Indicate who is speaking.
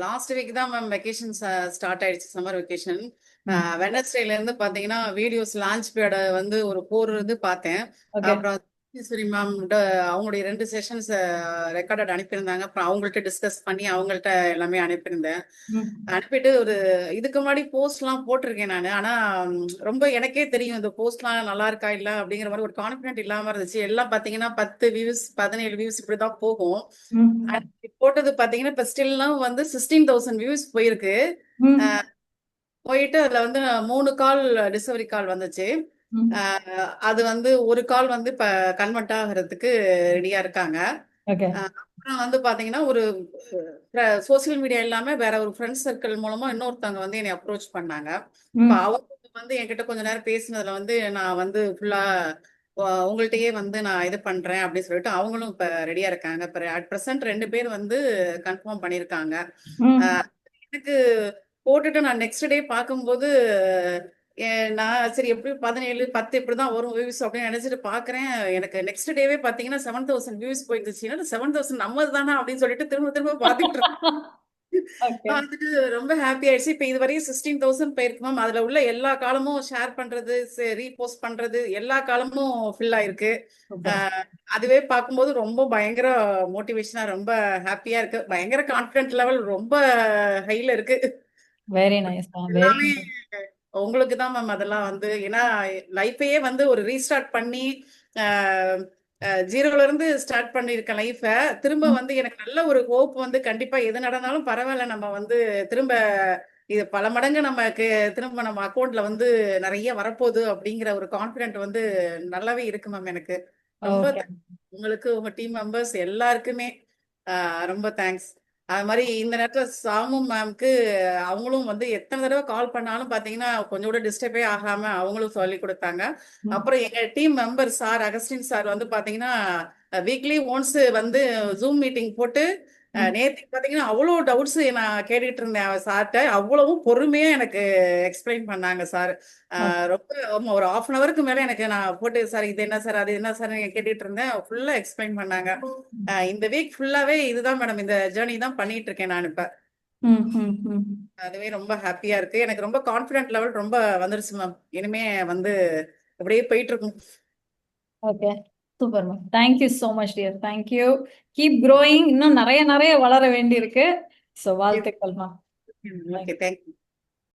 Speaker 1: Last week தான் ma'am vacation start ஆயிடுச்சு, summer vacation.
Speaker 2: ம்.
Speaker 1: வெனஸ்டேல இருந்து பாத்தீங்கன்னா வீடியோஸ் லான்ச் பேட வந்து ஒரு 4 இது பார்த்தேன்.
Speaker 2: ஓகே.
Speaker 1: அப்புறம் சரி மேம் அவங்களுடைய 2 செஷன்ஸ் ரெக்கார்டட் அனுப்பியிருந்தாங்க. அப்புறம் அவங்கள்ட்ட டிஸ்கஸ் பண்ணி அவங்கள்ட்ட எல்லாமே அனுப்பியிருந்தேன்.
Speaker 2: ம்.
Speaker 1: அனுப்பிட்டு ஒரு இதுக்கு முன்னாடி போஸ்ட்லாம் போட்டிருக்கேன் நான். ஆனா ரொம்ப எனக்கே தெரியும் இந்த போஸ்ட்லாம் நல்லா இருக்கா இல்ல அப்படிங்கிற மாதிரி ஒரு கான்பிடென்ட் இல்லாம இருந்துச்சு. எல்லாம் பாத்தீங்கன்னா 10 வியூஸ் 17 வியூஸ் இப்படிதான் போகும்.
Speaker 2: ம்.
Speaker 1: போட்டது பாத்தீங்கன்னா இப்ப ஸ்டில்லாம் வந்து 16,000 வியூஸ் போயிருக்கு.
Speaker 2: ம்.
Speaker 1: போயிட்டு அதுல வந்து 3 கால் டிஸ்கவரி கால் வந்துச்சு.
Speaker 2: ம்.
Speaker 1: அது வந்து ஒரு கால் வந்து இப்ப கன்வெர்ட் ஆகிறதுக்கு ரெடியா இருக்காங்க.
Speaker 2: ஓகே.
Speaker 1: அப்புறம் வந்து பாத்தீங்கன்னா ஒரு சோசியல் மீடியா இல்லாம வேற ஒரு ஃப்ரெண்ட்ஸ் சர்க்கிள் மூலமா இன்னொருத்தவங்க வந்து என்னை அப்ரோச் பண்ணாங்க. இப்ப
Speaker 2: ம்.
Speaker 1: அவங்க வந்து என்கிட்ட கொஞ்ச நேரம் பேசினதுல வந்து நான் வந்து ஃபுல்லா உங்கள்ட்டயே வந்து நான் இது பண்றேன் அப்படின்னு சொல்லிட்டு அவங்களும் இப்ப ரெடியா இருக்காங்க. இப்ப அட் பிரசன்ட் 2 பேர் வந்து கன்ஃபார்ம் பண்ணிருக்காங்க.
Speaker 2: ம்.
Speaker 1: எனக்கு போட்டுட்டு நான் நெக்ஸ்ட் டே பார்க்கும்போது நான் சரி எப்படி 17 10 இப்படிதான் வரும் வியூஸ் அப்படின்னு நினைச்சிட்டு பாக்குறேன். எனக்கு நெக்ஸ்ட் டேவே பாத்தீங்கன்னா 7,000 வியூஸ் போயிடுச்சு. 7,000 நம்மது தானே அப்படின்னு சொல்லிட்டு திரும்ப திரும்ப பாத்துக்கிட்டு இருக்கேன்.
Speaker 2: ஓகே.
Speaker 1: அதுக்கு ரொம்ப ஹாப்பி ஆயிடுச்சு. இப்ப இதுவரையும் 16,000 போயிருக்கு மேம். அதுல உள்ள எல்லா காலமும் ஷேர் பண்றது, ரீபோஸ்ட் பண்றது எல்லா காலமும் ஃபில் ஆயிருக்கு.
Speaker 2: சூப்பர்.
Speaker 1: அஹ் அதுவே பார்க்கும்போது ரொம்ப பயங்கர மோட்டிவேஷனா ரொம்ப ஹாப்பியா இருக்கு. பயங்கர கான்பிடன்ட் லெவல் ரொம்ப ஹைல இருக்கு.
Speaker 2: வெரி நைஸ் தான். வெரி
Speaker 1: எல்லாமே
Speaker 2: நைஸ்.
Speaker 1: உங்களுக்கு தான் மேம் அதெல்லாம் வந்து. ஏன்னா லைஃபையே வந்து ஒரு ரீஸ்டார்ட் பண்ணி ஜீரோல இருந்து ஸ்டார்ட் பண்ணிருக்க லைஃப திரும்ப
Speaker 2: ம்.
Speaker 1: வந்து எனக்கு நல்ல ஒரு ஹோப் வந்து கண்டிப்பா எது நடந்தாலும் பரவாயில்ல, நம்ம வந்து திரும்ப இது பல மடங்கு நமக்கு திரும்ப நம்ம அக்கௌண்ட்ல வந்து நிறைய வரப்போகுது அப்படிங்கிற ஒரு கான்பிடென்ட் வந்து நல்லாவே இருக்கு மேம் எனக்கு. ரொம்ப
Speaker 2: ஓகே.
Speaker 1: உங்களுக்கு உங்க டீம் மெம்பர்ஸ் எல்லாருக்குமே ரொம்ப தேங்க்ஸ். அது மாதிரி இந்த நேரத்துல சாமு மேம்க்கு அவங்களும் வந்து எத்தனை தடவை கால் பண்ணாலும் பாத்தீங்கன்னா கொஞ்சம் கூட டிஸ்டர்பே ஆகாம அவங்களும் சொல்லி கொடுத்தாங்க.
Speaker 2: ம்.
Speaker 1: அப்புறம் எங்க team member sir Augustine sir வந்து பாத்தீங்கன்னா வீக்லி ஒன்ஸ் வந்து ஜூம் மீட்டிங் போட்டு
Speaker 2: ம்.
Speaker 1: நேத்துக்கு பாத்தீங்கன்னா அவ்வளோ டவுட்ஸ் நான் கேட்டுட்டு இருந்தேன் சார்ட்ட. அவ்வளவும் பொறுமையா எனக்கு எக்ஸ்பிளைன் பண்ணாங்க சார்.
Speaker 2: ஓகே.
Speaker 1: ரொம்ப ஒரு ஹாஃப் அன் அவருக்கு மேல எனக்கு நான் போட்டு சார் இது என்ன சார் அது என்ன சார் கேட்டுட்டு இருந்தேன். ஃபுல்லா எக்ஸ்பிளைன் பண்ணாங்க. இந்த வீக் ஃபுல்லாவே இதுதான் மேடம், இந்த ஜேர்னி தான் பண்ணிட்டு இருக்கேன் நான் இப்ப.
Speaker 2: ம். ம். ம்.
Speaker 1: அதுவே ரொம்ப ஹாப்பியா இருக்கு. எனக்கு ரொம்ப கான்பிடன்ட் லெவல் ரொம்ப வந்துருச்சு மேம். இனிமே வந்து அப்படியே போயிட்டு இருக்கும்.
Speaker 2: Okay. Super ma'am. Thank you so much dear. Thank you. Keep growing. இன்னும் நிறைய நிறைய வளர வேண்டியிருக்கு. ஸோ வாழ்த்துக்கள் மேம்.
Speaker 1: Okay, thank you.